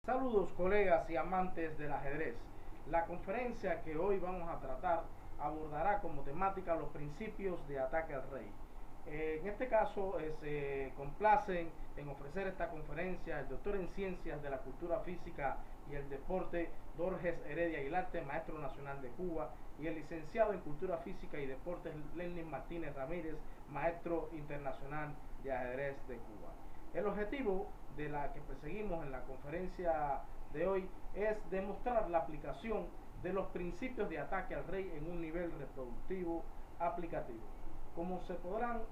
Saludos colegas y amantes del ajedrez. La conferencia que hoy vamos a tratar abordará como temática los principios de ataque al rey. En este caso se complacen en ofrecer esta conferencia el doctor en Ciencias de la Cultura Física y el Deporte Dorges Heredia Aguilarte, maestro nacional de Cuba, y el licenciado en Cultura Física y Deportes Lenin Martínez Ramírez, maestro internacional de ajedrez de Cuba. El objetivo de la que perseguimos en la conferencia de hoy es demostrar la aplicación de los principios de ataque al rey en un nivel reproductivo aplicativo. Como se podrán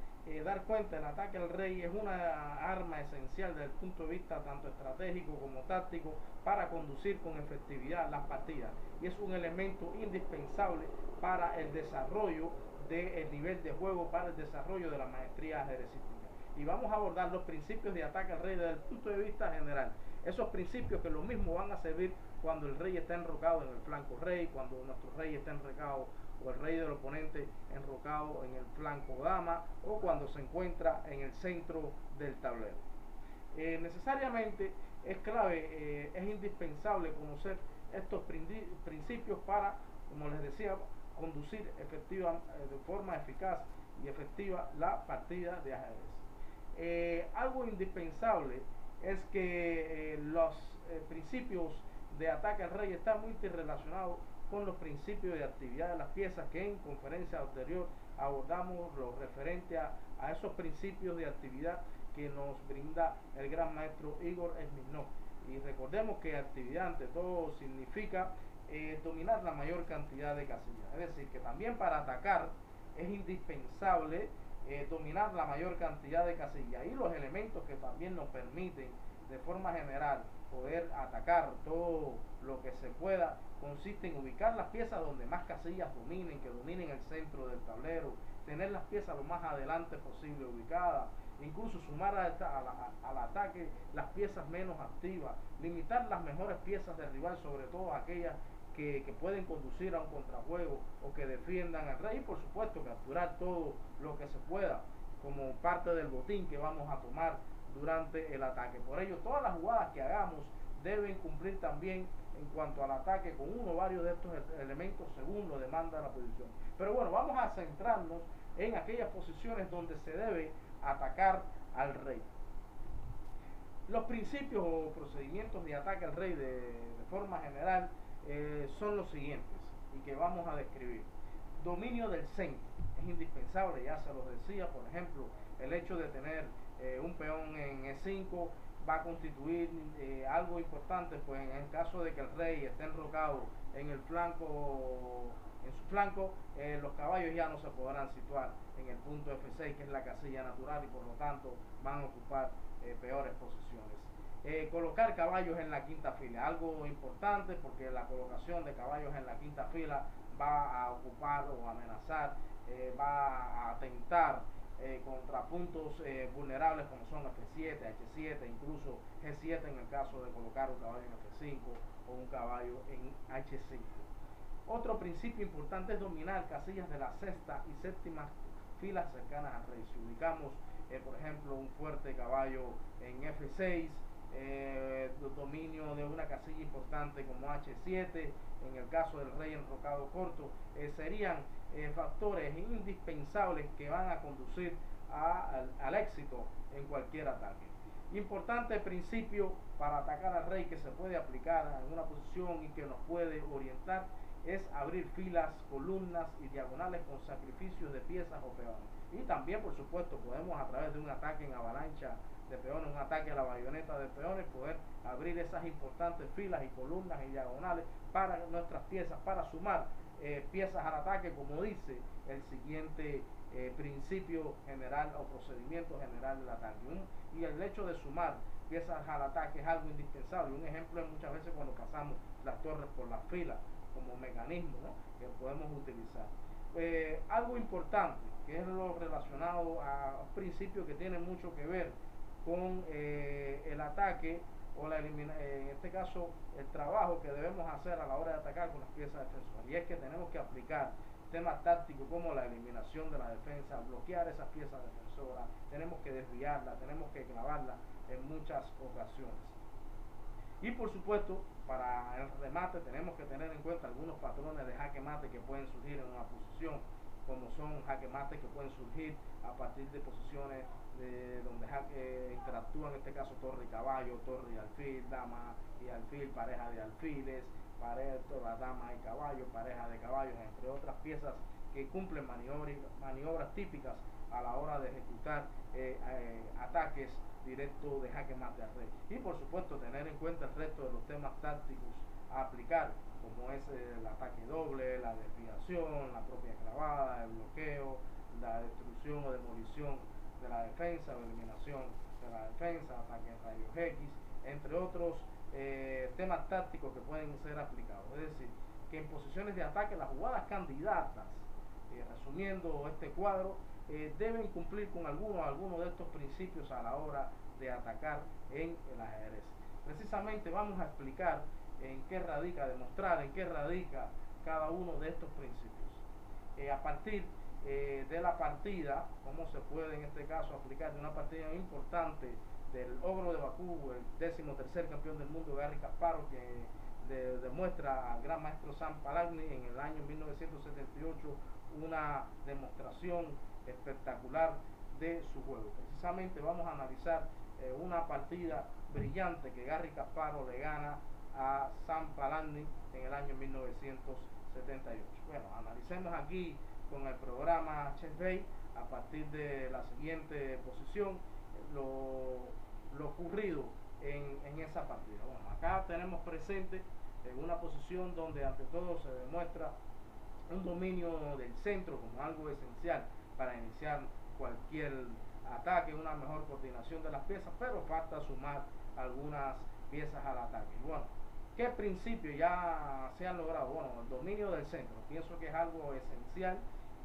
dar cuenta, el ataque al rey es una arma esencial desde el punto de vista tanto estratégico como táctico para conducir con efectividad las partidas, y es un elemento indispensable para el desarrollo del nivel de juego, para el desarrollo de la maestría ajedrecística. Y vamos a abordar los principios de ataque al rey desde el punto de vista general. Esos principios que lo mismo van a servir cuando el rey está enrocado en el flanco rey, cuando nuestro rey está enrocado o el rey del oponente enrocado en el flanco dama, o cuando se encuentra en el centro del tablero. Necesariamente es clave, es indispensable conocer estos principios para, como les decía, conducir de forma eficaz y efectiva la partida de ajedrez. Algo indispensable es que los principios de ataque al rey están muy interrelacionados con los principios de actividad de las piezas, que en conferencia anterior abordamos lo referente a esos principios de actividad que nos brinda el gran maestro Igor Smirnov. Y recordemos que actividad ante todo significa dominar la mayor cantidad de casillas, es decir, que también para atacar es indispensable dominar la mayor cantidad de casillas, y los elementos que también nos permiten de forma general poder atacar todo lo que se pueda consiste en ubicar las piezas donde más casillas dominen, que dominen el centro del tablero, tener las piezas lo más adelante posible ubicadas, incluso sumar al ataque las piezas menos activas, limitar las mejores piezas del rival, sobre todo aquellas que pueden conducir a un contrajuego o que defiendan al rey, y por supuesto capturar todo lo que se pueda como parte del botín que vamos a tomar durante el ataque. Por ello, todas las jugadas que hagamos deben cumplir también en cuanto al ataque con uno o varios de estos elementos según lo demanda la posición. Pero bueno, vamos a centrarnos en aquellas posiciones donde se debe atacar al rey. Los principios o procedimientos de ataque al rey de forma general son los siguientes y que vamos a describir. Dominio del centro es indispensable, ya se los decía. Por ejemplo, el hecho de tener un peón en E5 va a constituir algo importante, pues en el caso de que el rey esté enrocado en el flanco, en su flanco, los caballos ya no se podrán situar en el punto F6, que es la casilla natural, y por lo tanto van a ocupar peores posiciones. Colocar caballos en la quinta fila, algo importante, porque la colocación de caballos en la quinta fila va a ocupar o amenazar, va a atentar contra puntos vulnerables como son F7, H7, incluso G7 en el caso de colocar un caballo en F5 o un caballo en H5. Otro principio importante es dominar casillas de la sexta y séptima filas cercanas al rey. Si ubicamos, por ejemplo, un fuerte caballo en F6, dominio de una casilla importante como H7, en el caso del rey enrocado corto, serían factores indispensables que van a conducir al éxito en cualquier ataque. Importante principio para atacar al rey que se puede aplicar en una posición y que nos puede orientar es abrir filas, columnas y diagonales con sacrificios de piezas o peones. Y también, por supuesto, podemos a través de un ataque en avalancha de peones, un ataque a la bayoneta de peones, poder abrir esas importantes filas y columnas y diagonales para nuestras piezas, para sumar piezas al ataque, como dice el siguiente principio general o procedimiento general del ataque. Y el hecho de sumar piezas al ataque es algo indispensable. Un ejemplo es muchas veces cuando pasamos las torres por las filas como mecanismo, ¿no?, que podemos utilizar. Algo importante, que es lo relacionado a principios que tienen mucho que ver con el ataque o en este caso el trabajo que debemos hacer a la hora de atacar con las piezas defensoras, y es que tenemos que aplicar temas tácticos como la eliminación de la defensa, bloquear esas piezas defensoras, tenemos que desviarla, tenemos que clavarla en muchas ocasiones. Y por supuesto, para el remate tenemos que tener en cuenta algunos patrones de jaque mate que pueden surgir en una posición, como son jaque mate que pueden surgir a partir de posiciones donde interactúan, en este caso torre y caballo, torre y alfil, dama y alfil, pareja de alfiles, pareja de dama y caballo, pareja de caballos, entre otras piezas que cumplen maniobras típicas a la hora de ejecutar ataques directos de jaque mate al rey. Y por supuesto tener en cuenta el resto de los temas tácticos a aplicar, como es el ataque doble, la desviación, la propia clavada, el bloqueo, la destrucción o demolición de la defensa o eliminación de la defensa, ataque de rayos X, entre otros temas tácticos que pueden ser aplicados. Es decir, que en posiciones de ataque las jugadas candidatas, resumiendo este cuadro, deben cumplir con algunos de estos principios a la hora de atacar en el ajedrez. Precisamente vamos a explicar en qué radica, demostrar en qué radica cada uno de estos principios. A partir de la partida, cómo se puede en este caso aplicar de una partida importante del Ogro de Bakú, el 13º campeón del mundo, Garry Kasparov, que demuestra al gran maestro Sam Palahniuk en el año 1978 una demostración espectacular de su juego. Precisamente vamos a analizar una partida brillante que Garry Kasparov le gana a Sam Palahniuk en el año 1978. Bueno, analicemos aquí con el programa Chessbase a partir de la siguiente posición lo ocurrido en esa partida. Bueno, acá tenemos presente una posición donde ante todo se demuestra un dominio del centro como algo esencial para iniciar cualquier ataque, una mejor coordinación de las piezas, pero falta sumar algunas piezas al ataque. Bueno, ¿qué principios ya se han logrado? Bueno, el dominio del centro, pienso que es algo esencial,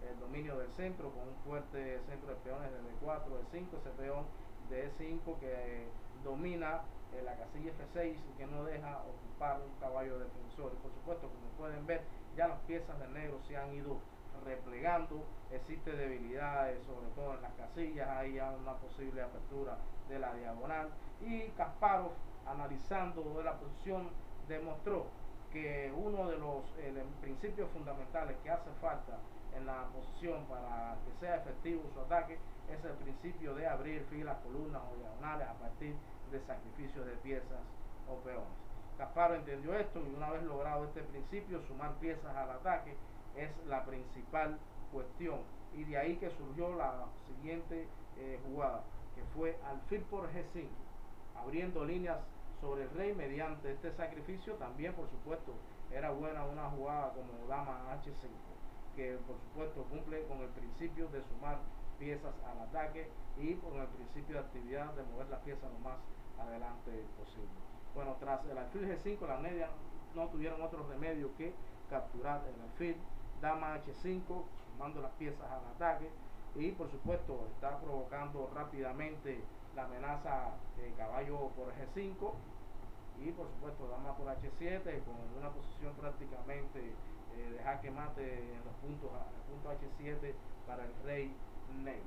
el dominio del centro con un fuerte centro de peones de D4, D5, ese peón de E5 que domina la casilla F6 y que no deja ocupar un caballo defensor. Y por supuesto, como pueden ver, ya las piezas de negro se han ido replegando, existe debilidades sobre todo en las casillas, hay ya una posible apertura de la diagonal, y Kasparov, analizando de la posición, demostró que uno de los principios fundamentales que hace falta en la posición para que sea efectivo su ataque es el principio de abrir filas, columnas o diagonales a partir de sacrificios de piezas o peones. Kasparov entendió esto y una vez logrado este principio, sumar piezas al ataque es la principal cuestión, y de ahí que surgió la siguiente jugada, que fue alfil por G5, abriendo líneas sobre el rey mediante este sacrificio. También por supuesto era buena una jugada como dama H5, que por supuesto cumple con el principio de sumar piezas al ataque y con el principio de actividad de mover las piezas lo más adelante posible. Bueno, tras el alfil G5 las negras no tuvieron otro remedio que capturar el alfil, dama H5, sumando las piezas al ataque, y por supuesto está provocando rápidamente la amenaza caballo por G5 y por supuesto dama por H7 con una posición prácticamente de jaque mate en los puntos, el punto H7 para el rey negro.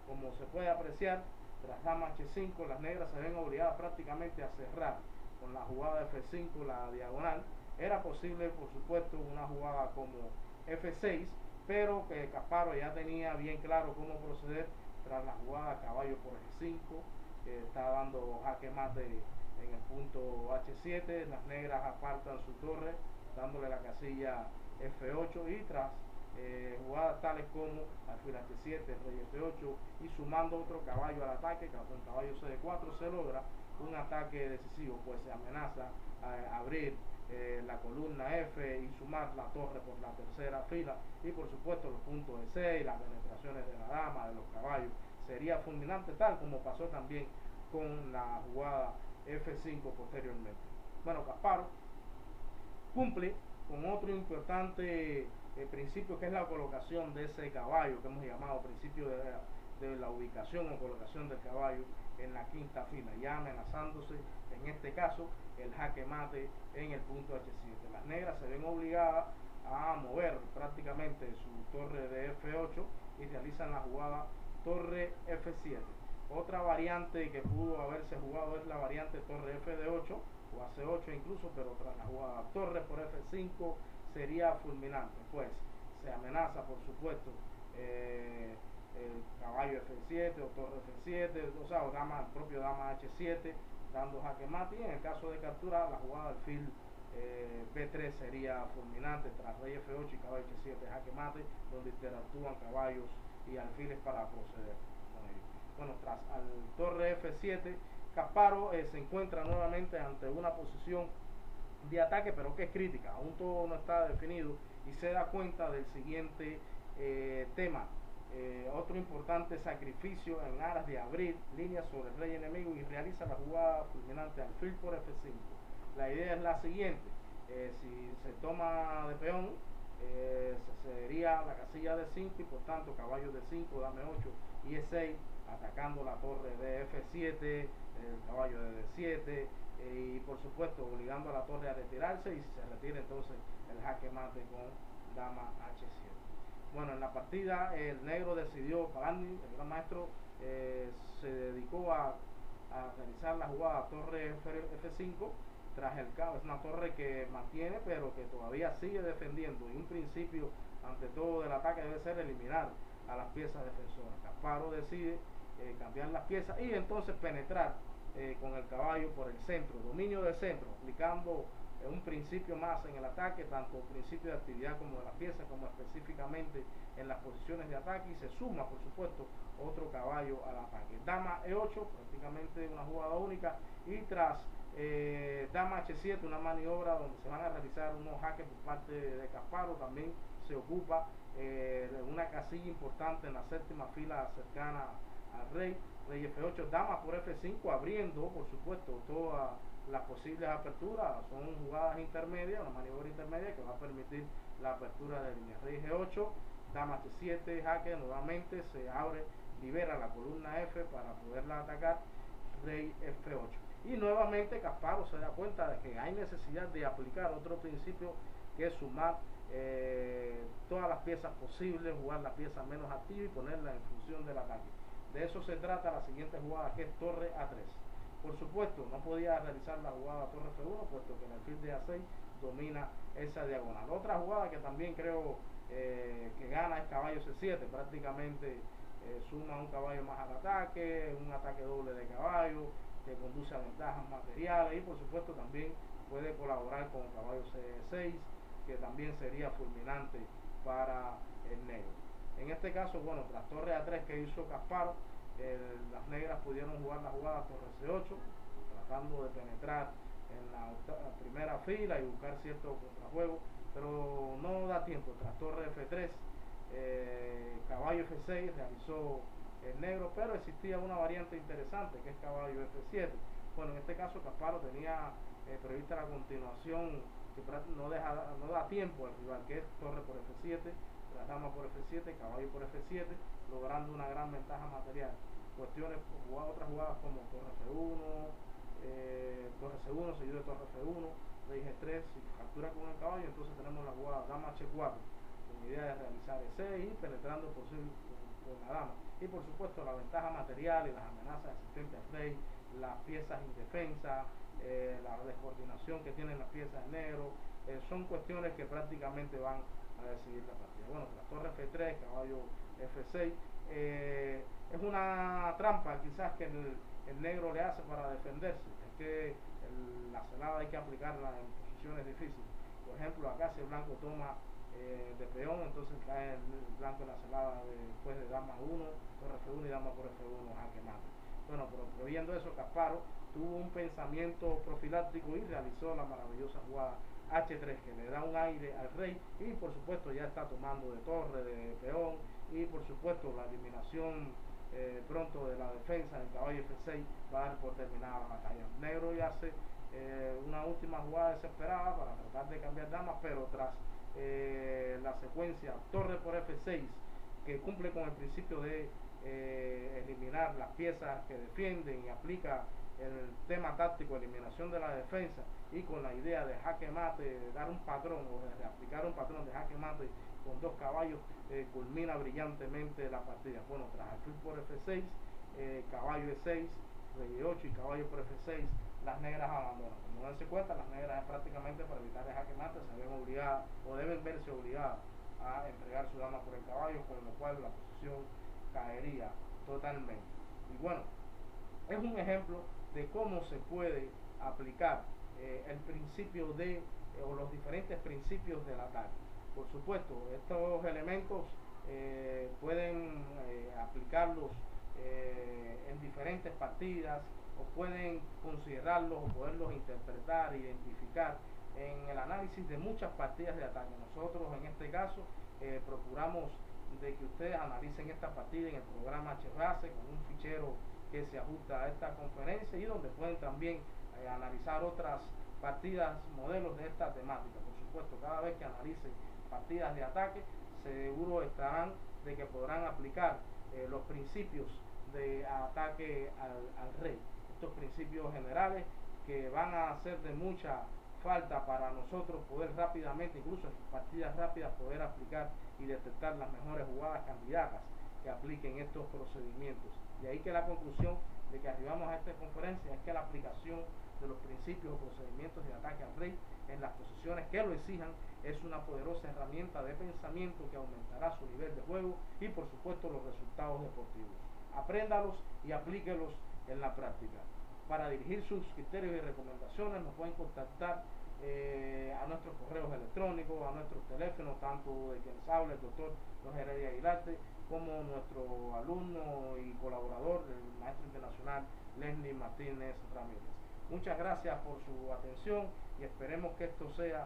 Como se puede apreciar, tras dama H5 las negras se ven obligadas prácticamente a cerrar con la jugada F5 la diagonal. Era posible por supuesto una jugada como F6, pero que Kasparov ya tenía bien claro cómo proceder tras la jugada caballo por G5, que está dando jaque mate en el punto H7, las negras apartan su torre dándole la casilla F8 y tras jugadas tales como alfil H7, rey F8 y sumando otro caballo al ataque, con caballo CD4 se logra un ataque decisivo, pues se amenaza a abrir la columna F y sumar la torre por la tercera fila, y por supuesto los puntos de 6, las penetraciones de la dama, de los caballos, sería fulminante, tal como pasó también con la jugada F5 posteriormente. Bueno, Kasparov cumple con otro importante principio, que es la colocación de ese caballo que hemos llamado principio de la ubicación o colocación del caballo en la quinta fila, ya amenazándose en este caso el jaque mate en el punto H7. Las negras se ven obligadas a mover prácticamente su torre de F8 y realizan la jugada torre F7. Otra variante que pudo haberse jugado es la variante torre F de 8, o a C8 incluso, pero tras la jugada torre por F5 sería fulminante, pues se amenaza por supuesto el caballo F7 o torre F7, o sea, o dama, el propio dama H7 dando jaque mate, y en el caso de captura la jugada alfil B3 sería fulminante tras rey F8 y caballo H7 jaque mate, donde interactúan caballos y alfiles para proceder con ello. Bueno, tras al torre F7, Kasparov se encuentra nuevamente ante una posición de ataque, pero que es crítica, aún todo no está definido, y se da cuenta del siguiente tema. Otro importante sacrificio en aras de abrir líneas sobre el rey enemigo, y realiza la jugada fulminante alfil por F5. La idea es la siguiente: si se toma de peón, sería la casilla de 5 y por tanto caballo de 5, dame 8 y E6, atacando la torre de F7, el caballo de D7, y por supuesto obligando a la torre a retirarse, y si se retira entonces el jaque mate con dama H7. Bueno, en la partida el negro decidió, Palani, el gran maestro, se dedicó a realizar la jugada torre F5 tras el cabo. Es una torre que mantiene pero que todavía sigue defendiendo, y un principio ante todo del ataque debe ser eliminar a las piezas defensoras. Kasparov decide cambiar las piezas y entonces penetrar con el caballo por el centro, dominio del centro, aplicando un principio más en el ataque, tanto principio de actividad como de las piezas, como específicamente en las posiciones de ataque, y se suma por supuesto otro caballo al ataque. Dama E8, prácticamente una jugada única, y tras dama H7, una maniobra donde se van a realizar unos jaques por parte de Kasparov, también se ocupa una casilla importante en la séptima fila cercana al rey. Rey F8, dama por F5, abriendo por supuesto todas las posibles aperturas. Son jugadas intermedias, una maniobra intermedia que va a permitir la apertura de línea. Rey G8, dama H7, jaque, nuevamente se abre, libera la columna F para poderla atacar. Rey F8, y nuevamente Kasparov se da cuenta de que hay necesidad de aplicar otro principio, que es sumar todas las piezas posibles, jugar las piezas menos activas y ponerlas en función del ataque. De eso se trata la siguiente jugada, que es torre A3. Por supuesto, no podía realizar la jugada torre F1, puesto que el alfil de A6 domina esa diagonal. Otra jugada que también creo que gana es caballo C7, prácticamente suma un caballo más al ataque, un ataque doble de caballo que conduce a ventajas materiales, y por supuesto también puede colaborar con caballo C6, que también sería fulminante para el negro. En este caso, bueno, tras torre A3 que hizo Kasparov, las negras pudieron jugar la jugada torre C8, tratando de penetrar en la primera fila y buscar cierto contrajuego, pero no da tiempo. Tras torre F3, caballo F6 realizó el negro, pero existía una variante interesante, que es caballo F7. Bueno, en este caso Kasparov tenía prevista la continuación, que no da tiempo al rival, que es torre por F7, la dama por F7, caballo por F7, logrando una gran ventaja material. Cuestiones, otras jugadas como torre F1, torre C1 seguido de torre F1, rey G3, si captura con el caballo, entonces tenemos la jugada dama H4, con idea de realizar E6 y penetrando posible con la dama. Y por supuesto la ventaja material y las amenazas existentes al rey, las piezas indefensas, la descoordinación que tienen las piezas en negro, son cuestiones que prácticamente van a decidir la partida. Bueno, la torre F3, caballo F6, es una trampa quizás que el negro le hace para defenderse. Es que la celada hay que aplicarla en posiciones difíciles. Por ejemplo, acá si el blanco toma de peón, entonces cae el blanco en la celada después de dama 1, torre F1 y dama por F1, jaque mate. Bueno, pero previendo eso, Kasparov tuvo un pensamiento profiláctico y realizó la maravillosa jugada H3, que le da un aire al rey, y por supuesto ya está tomando de torre, de peón, y por supuesto la eliminación pronto de la defensa del caballo F6 va a dar por terminada la batalla. Negro ya hace una última jugada desesperada para tratar de cambiar damas, pero tras la secuencia torre por F6, que cumple con el principio de eliminar las piezas que defienden y aplica el tema táctico, eliminación de la defensa, y con la idea de jaque mate, de dar un patrón o de aplicar un patrón de jaque mate con dos caballos, culmina brillantemente la partida. Bueno, tras alfil por F6, caballo E6, rey E8 y caballo por F6, las negras abandonan. Como dense cuenta, las negras prácticamente para evitar el jaque mate se ven obligadas o deben verse obligadas a entregar su dama por el caballo, con lo cual la posición caería totalmente. Y bueno, es un ejemplo de cómo se puede aplicar el principio de o los diferentes principios del ataque. Por supuesto, estos elementos pueden aplicarlos en diferentes partidas o pueden considerarlos o poderlos interpretar, identificar en el análisis de muchas partidas de ataque. Nosotros en este caso procuramos de que ustedes analicen esta partida en el programa HRACE con un fichero que se ajusta a esta conferencia y donde pueden también analizar otras partidas, modelos de esta temática. Por supuesto, cada vez que analicen partidas de ataque, seguro estarán de que podrán aplicar los principios de ataque al rey. Estos principios generales que van a ser de mucha falta para nosotros poder rápidamente, incluso en partidas rápidas, poder aplicar y detectar las mejores jugadas candidatas que apliquen estos procedimientos. De ahí que la conclusión de que arribamos a esta conferencia es que la aplicación de los principios o procedimientos de ataque al rey en las posiciones que lo exijan es una poderosa herramienta de pensamiento que aumentará su nivel de juego y por supuesto los resultados deportivos. Apréndalos y aplíquelos en la práctica. Para dirigir sus criterios y recomendaciones nos pueden contactar a nuestros correos electrónicos, a nuestros teléfonos, tanto de quien les habla el doctor Jorge Heredia Aguilarte, como nuestro alumno y colaborador, el maestro internacional Leslie Martínez Ramírez. Muchas gracias por su atención y esperemos que esto sea